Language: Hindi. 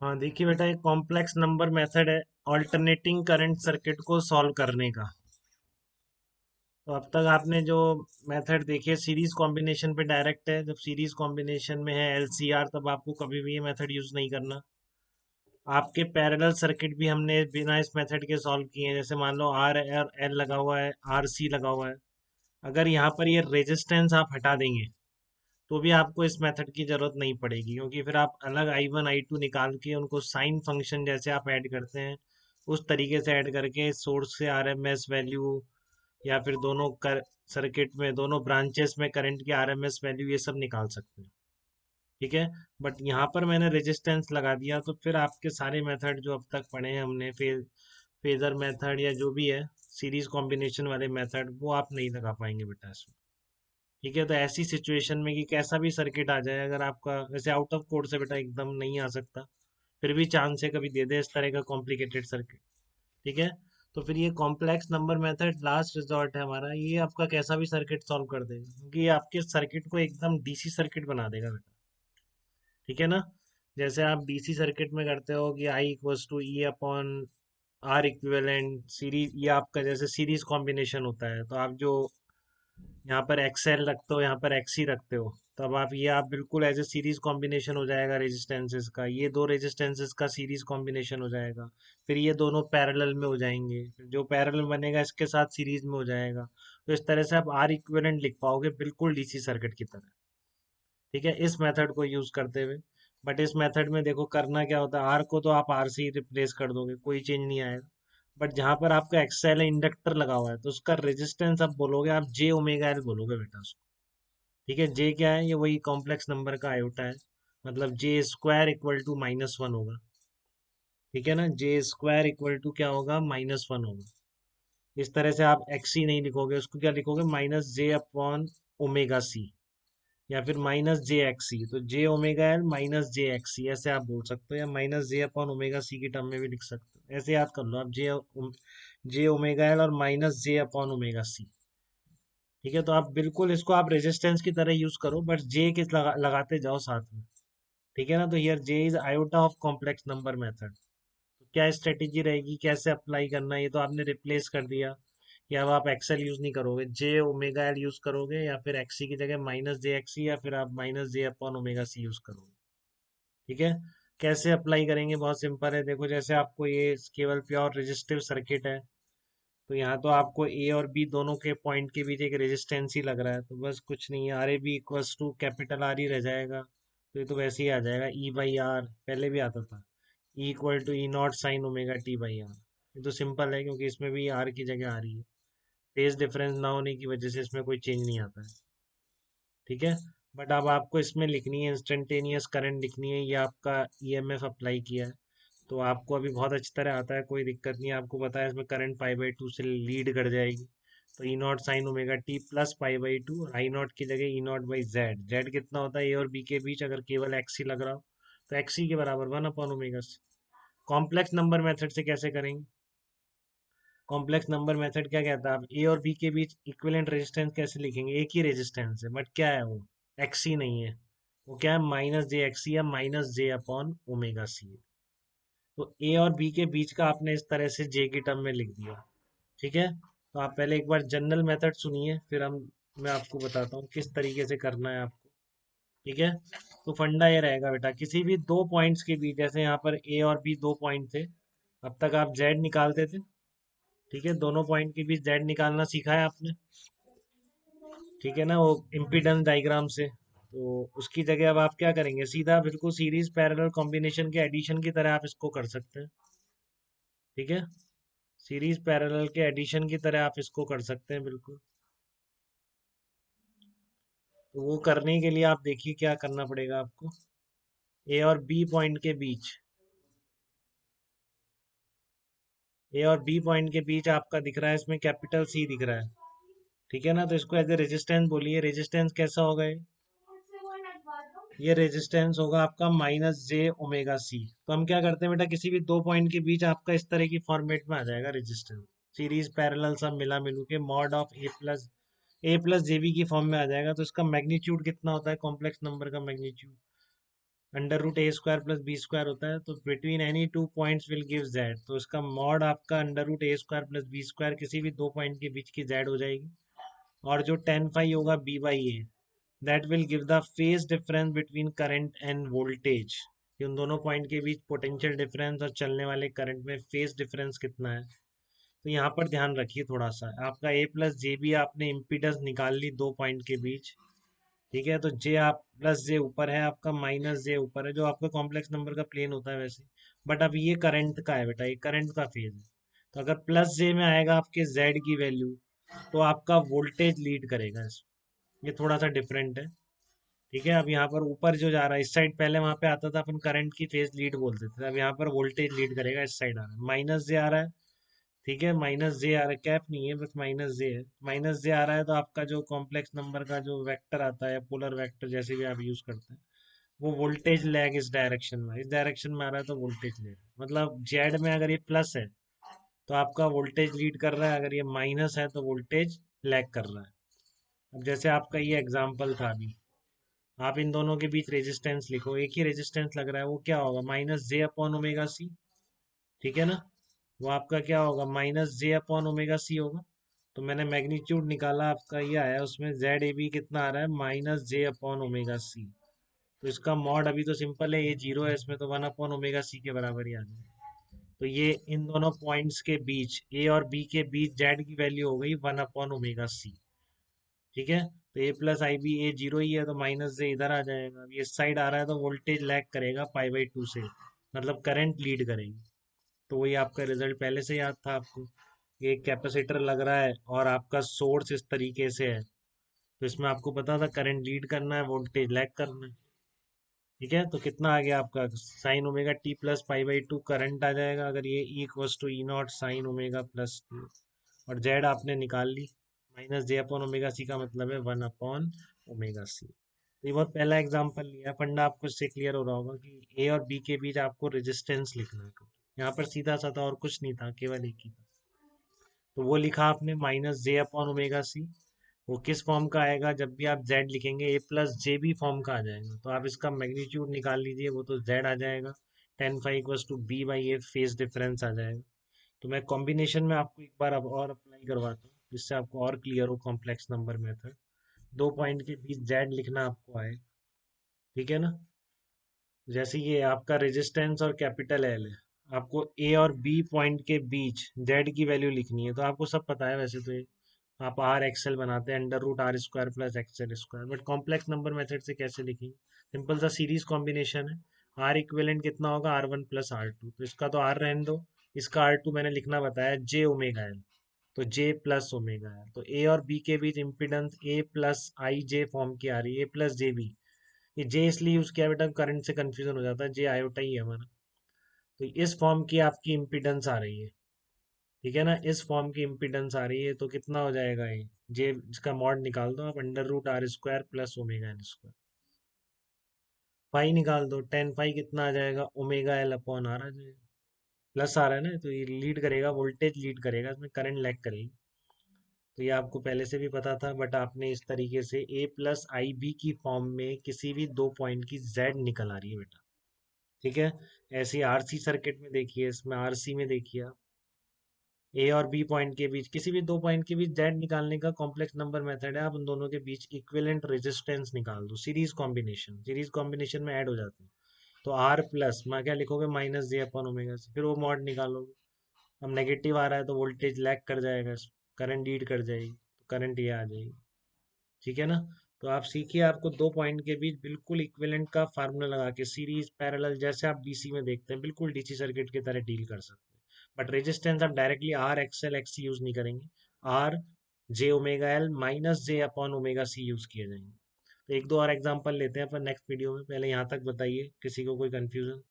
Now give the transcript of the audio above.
हाँ देखिए बेटा, एक कॉम्प्लेक्स नंबर मेथड है ऑल्टरनेटिंग करंट सर्किट को सॉल्व करने का। तो अब तक आपने जो मेथड देखी है सीरीज कॉम्बिनेशन पे डायरेक्ट है। जब सीरीज कॉम्बिनेशन में है एलसीआर, तब आपको कभी भी ये मेथड यूज नहीं करना। आपके पैरेलल सर्किट भी हमने बिना इस मेथड के सॉल्व किए हैं। जैसे मान लो आर और एल लगा हुआ है, आर सी लगा हुआ है। अगर यहाँ पर ये रेजिस्टेंस आप हटा देंगे तो भी आपको इस मेथड की जरूरत नहीं पड़ेगी, क्योंकि फिर आप अलग आई वन आई टू निकाल के उनको साइन फंक्शन जैसे आप ऐड करते हैं उस तरीके से ऐड करके सोर्स से आरएमएस वैल्यू या फिर दोनों कर सर्किट में दोनों ब्रांचेस में करंट की आरएमएस वैल्यू ये सब निकाल सकते हैं। ठीक है। बट यहाँ पर मैंने रेजिस्टेंस लगा दिया तो फिर आपके सारे मेथड जो अब तक पढ़े हैं हमने, फेजर मेथड या जो भी है सीरीज कॉम्बिनेशन वाले मेथड, वो आप नहीं लगा पाएंगे बेटा इसमें। ठीक है। तो ऐसी सिचुएशन में कि कैसा भी सर्किट आ जाए, अगर आपका वैसे आउट ऑफ कोड से बेटा एकदम नहीं आ सकता, फिर भी चांस है कभी दे दे इस तरह का कॉम्प्लिकेटेड सर्किट। ठीक है। तो फिर ये complex number method last resort है हमारा। ये आपका कैसा भी सर्किट सॉल्व कर देगा, क्योंकि ये आपके सर्किट को एकदम डीसी सर्किट बना देगा बेटा। ठीक है ना। जैसे आप डीसी सर्किट में करते हो कि I equals to E upon R equivalent series, ये आपका जैसे सीरीज कॉम्बिनेशन होता है, तो आप जो यहाँ पर एक्सएल रखते हो यहाँ पर एक्सी रखते हो, तब आप ये आप बिल्कुल एज ए सीरीज कॉम्बिनेशन हो जाएगा रेजिस्टेंसेस का। ये दो रेजिस्टेंसेस का सीरीज कॉम्बिनेशन हो जाएगा। फिर ये दोनों पैरेलल में हो जाएंगे, फिर जो पैरेलल बनेगा इसके साथ सीरीज में हो जाएगा। तो इस तरह से आप आर इक्विवेलेंट लिख पाओगे बिल्कुल डीसी सर्किट की तरह। ठीक है, इस मेथड को यूज करते हुए। बट इस मेथड में देखो करना क्या होता है, आर को तो आप आर से ही रिप्लेस कर दोगे, कोई चेंज नहीं आएगा। बट जहां पर आपका एक्सएल इंडक्टर लगा हुआ है तो उसका रेजिस्टेंस आप बोलोगे, आप जे ओमेगा एल बोलोगे बेटा उसको। ठीक है। जे क्या है, ये वही कॉम्प्लेक्स नंबर का आयोटा है। मतलब जे स्क्वायर इक्वल टू -1 होगा। ठीक है ना। जे स्क्वायर इक्वल टू क्या होगा, -1 होगा। इस तरह से आप एक्सी नहीं लिखोगे, उसको क्या लिखोगे, -J/ओमेगा सी, या फिर -J/XC। तो जे ओमेगा एल -J/XC ऐसे आप बोल सकते हो, या -J/ओमेगा सी की टर्म में भी लिख सकते हो। ऐसे याद कर लो आप, जे ओमेगा एल और -J/ओमेगा सी। ठीक है। तो आप बिल्कुल इसको आप रेजिस्टेंस की तरह यूज करो, बट जे के लगाते जाओ साथ में। ठीक है ना। तो here J is iota of complex number method. तो क्या स्ट्रेटेजी रहेगी, कैसे अप्लाई करना है, ये तो आपने रिप्लेस कर दिया कि अब आप एक्सेल यूज नहीं करोगे, जे ओमेगा एल यूज करोगे, या फिर एक्सी की जगह -J/XC, या फिर आप -J/ओमेगा सी यूज करोगे। ठीक है। कैसे अप्लाई करेंगे, बहुत सिंपल है। देखो जैसे आपको ये केवल प्योर रेजिस्टिव सर्किट है, तो यहाँ तो आपको ए और बी दोनों के पॉइंट के बीच एक रेजिस्टेंस ही लग रहा है, तो बस कुछ नहीं है, R A B equals to capital R ही रह जाएगा। तो ये तो वैसे ही आ जाएगा, E/R, पहले भी आता था, E = E0 sin ω t/R। ये तो सिंपल है, क्योंकि इसमें भी आर की जगह आ रही है। फेज डिफरेंस ना होने की वजह से इसमें कोई चेंज नहीं आता है। ठीक है। बट अब आपको इसमें लिखनी है इंस्टेंटेनियस करंट लिखनी है, ये आपका ईएमएफ अप्लाई किया है, तो आपको अभी बहुत अच्छी तरह आता है, कोई दिक्कत नहीं है। आपको पता है इसमें करंट π/2 से लीड कर जाएगी। तो E0 sin ω t plus π/2, I0 की जगह E0/Z। जेड कितना होता है ए और बी के बीच, अगर केवल एक्सी लग रहा हो तो एक्सी के बराबर 1/ω से। कॉम्प्लेक्स नंबर मेथड से कैसे करेंगे, कॉम्प्लेक्स नंबर मेथड क्या कहता है, आप ए और बी के बीच इक्विवेलेंट रेजिस्टेंस कैसे लिखेंगे, एक ही रेजिस्टेंस है, बट क्या है वो, एक्सी नहीं है। वो क्या है, -J/XC या -J/ओमेगा सी है। तो ए और बी के बीच का आपने इस तरह से जे की टर्म में लिख दिया। ठीक है। तो आप पहले एक बार जनरल मेथड सुनिए, फिर हम मैं आपको बताता हूँ किस तरीके से करना है आपको। ठीक है। तो फंडा ये रहेगा बेटा, किसी भी दो पॉइंट्स के बीच, जैसे यहाँ पर ए और बी दो पॉइंट थे, अब तक आप जेड निकालते थे। ठीक है। दोनों पॉइंट के बीच जेड निकालना सीखा है आपने। ठीक है ना, वो इम्पीडेंस डायग्राम से। तो उसकी जगह अब आप क्या करेंगे, सीधा बिल्कुल सीरीज पैरेलल कॉम्बिनेशन के एडिशन की तरह आप इसको कर सकते हैं। ठीक है। सीरीज पैरेलल के एडिशन की तरह आप इसको कर सकते हैं बिल्कुल। तो वो करने के लिए आप देखिए क्या करना पड़ेगा आपको। ए और बी पॉइंट के बीच, ए और बी पॉइंट के बीच आपका दिख रहा है, इसमें कैपिटल सी दिख रहा है। ठीक है ना। तो इसको एज ए रेजिस्टेंस बोलिए। रेजिस्टेंस कैसा होगा ये रेजिस्टेंस होगा आपका -J/ओमेगा सी। तो हम क्या करते हैं बेटा, किसी भी दो पॉइंट के बीच आपका इस तरह की फॉर्मेट में आ जाएगा रेजिस्टेंस, सीरीज पैरेलल सब मिला मिलू के मॉड ऑफ ए प्लस जेबी की फॉर्म में आ जाएगा। तो इसका मैग्नीट्यूड कितना होता है, कॉम्प्लेक्स नंबर का मैग्नीट्यूड, अंडर रूट ए स्क्वायर प्लस बी स्क्वायर होता है, तो between any two points will give Z, तो इसका मॉड आपका अंडर रूट ए स्क्वायर प्लस बी स्क्वायर किसी भी दो पॉइंट के बीच की जेड हो जाएगी। और जो टेन फाई होगा b by a, that will give the phase difference between current and voltage, कि उन दोनों पॉइंट के बीच पोटेंशियल डिफरेंस और चलने वाले करंट में फेज डिफरेंस कितना है। तो यहाँ पर ध्यान रखिए थोड़ा सा, आपका ए प्लस जे बी आपने इम्पीडेंस निकाल ली दो पॉइंट के बीच, ठीक है, तो जे आप प्लस जे ऊपर है, आपका माइनस जे ऊपर है, जो आपका कॉम्प्लेक्स नंबर का प्लेन होता है वैसे। बट अब ये करंट का है बेटा, ये करंट का फेज है, तो अगर प्लस जे में आएगा आपके जेड की वैल्यू, तो आपका वोल्टेज लीड करेगा इसमें। ये थोड़ा सा डिफरेंट है, ठीक है। अब यहाँ पर ऊपर जो जा रहा है इस साइड, पहले वहां पे आता था अपन करंट की फेज लीड बोलते थे, अब यहाँ पर वोल्टेज लीड करेगा, इस साइड आ रहा है माइनस जे आ रहा है, ठीक है, माइनस जे आ रहा है, कैप नहीं है बस माइनस जे है, माइनस जे आ रहा है, तो आपका जो कॉम्प्लेक्स नंबर का जो वेक्टर आता है, पोलर वेक्टर जैसे भी आप यूज करते हैं, वो वोल्टेज लैग इस डायरेक्शन में, इस डायरेक्शन में आ रहा है तो वोल्टेज लैग, मतलब जेड में अगर ये प्लस है तो आपका वोल्टेज लीड कर रहा है, अगर ये माइनस है तो वोल्टेज लैग कर रहा है। अब जैसे आपका ये एग्जाम्पल था अभी, आप इन दोनों के बीच रेजिस्टेंस लिखो, एक ही रेजिस्टेंस लग रहा है, वो क्या होगा, माइनस जे अपॉन ओमेगा सी, ठीक है ना, वो आपका क्या होगा, माइनस जे अपॉन ओमेगा सी होगा। तो मैंने मैग्नीट्यूड निकाला, आपका ये आया, उसमें जेड ए बी कितना आ रहा है, माइनस जे अपॉन ओमेगा सी। तो इसका मॉड अभी तो सिंपल है, ये जीरो है, इसमें तो वन अपॉन ओमेगा सी के बराबर ही आ जाएगा। तो ये इन दोनों पॉइंट्स के बीच, ए और बी के बीच जेड की वैल्यू हो गई वन अपॉन ओमेगा सी, ठीक है। तो ए प्लस आई बी, ए जीरो ही है तो माइनस से इधर आ जाएगा, अब ये साइड आ रहा है तो वोल्टेज लैग करेगा पाई बाई टू से, मतलब करंट लीड करेगी। तो वही आपका रिजल्ट पहले से याद था आपको, ये कैपेसिटर लग रहा है और आपका सोर्स इस तरीके से है, तो इसमें आपको पता था करंट लीड करना है, वोल्टेज लैग करना है, ठीक है। तो कितना आ गया आपका sine omega T plus pi by two current आ जाएगा, अगर ये E equals to E not sine omega plus T, और जेड आपने निकाल ली, माइनस जे अपॉन ओमेगा सी का मतलब है वन अपॉन ओमेगा सी। तो ये बहुत पहला एग्जांपल लिया है, फंडा आपको इससे क्लियर हो रहा होगा कि ए और बी के बीच आपको रेजिस्टेंस लिखना है। यहाँ पर सीधा सा था और कुछ नहीं था, केवल एक ही था, तो वो लिखा आपने माइनस जे अपॉन ओमेगा सी। वो किस फॉर्म का आएगा, जब भी आप जेड लिखेंगे ए प्लस जे बी फॉर्म का आ जाएगा, तो आप इसका मैग्नीट्यूड निकाल लीजिए, वो तो जेड आ जाएगा, tan phi equals to B by A phase difference आ जाएगा। तो मैं कॉम्बिनेशन में आपको एक बार अब और अप्लाई करवाता हूँ, जिससे आपको और क्लियर हो कॉम्प्लेक्स नंबर मेथड। दो पॉइंट के बीच जेड लिखना आपको आए, ठीक है ना। जैसे ये आपका रेजिस्टेंस और कैपिटल एल है, आपको ए और बी पॉइंट के बीच जेड की वैल्यू लिखनी है, तो आपको सब पता है वैसे तो ये, आप आर एक्सएल बनाते हैं, under root R square plus XL square, but complex number method से कैसे लिखेंगे, सिंपल सा सीरीज कॉम्बिनेशन है, आर इक्विवेलेंट कितना होगा, R one plus R two, तो इसका तो आर रहने दो, इसका आर टू मैंने लिखना बताया जे ओमेगा एल, तो जे प्लस ओमेगा एल, तो ए और बी के बीच इम्पिडेंस ए प्लस आई जे फॉर्म की आ रही है, ए प्लस जे बी, ये जे इसलिए यूज किया बेटा, करंट से कंफ्यूजन हो जाता है, जे आयोटा ही है हमारा, तो इस फॉर्म की आपकी इम्पिडेंस आ रही है, ठीक है ना, इस फॉर्म की इम्पिडेंस आ रही है, तो कितना हो जाएगा ये, जे इसका मॉड निकाल दो आप, under root R square plus omega L square, phi निकाल दो, टेन फाई कितना आ जाएगा, ओमेगा एल अपॉन आर आ जाएगा, प्लस आ रहा है ना, तो ये लीड करेगा, वोल्टेज लीड करेगा, इसमें करंट लैग करेगी। तो ये आपको पहले से भी पता था, बट आपने इस तरीके से ए प्लस आई बी की फॉर्म में किसी भी दो पॉइंट की जेड निकल आ रही है बेटा, ठीक है। ऐसे आरसी सर्किट में देखिए, इसमें आरसी में देखिए आप, ए और बी पॉइंट के बीच, किसी भी दो पॉइंट के बीच जेड निकालने का कॉम्प्लेक्स नंबर मेथड है, आप उन दोनों के बीच इक्विवेलेंट रेजिस्टेंस निकाल दो, सीरीज कॉम्बिनेशन में ऐड हो जाते हैं, तो आर प्लस मैं क्या लिखोगे, माइनस जे अपन ओमेगा से, फिर वो मॉड निकालोगे, अब नेगेटिव आ रहा है तो वोल्टेज लैग कर जाएगा, करंट लीड कर जाएगी, तो करंट ये आ जाएगी, ठीक है ना। तो आप सीखिए, आपको दो पॉइंट के बीच बिल्कुल इक्विवेलेंट का फार्मूला लगा के सीरीज पैरेलल, जैसे आप डीसी में देखते हैं, बिल्कुल डीसी सर्किट की तरह डील कर सकते हैं, बट रेजिस्टेंस आप directly R XL XC use नहीं करेंगे, R j omega L minus जे अपॉन ओमेगा सी यूज किए जाएंगे। तो एक दो और एग्जांपल लेते हैं अपन नेक्स्ट वीडियो में, पहले यहाँ तक बताइए, किसी को कोई कंफ्यूजन।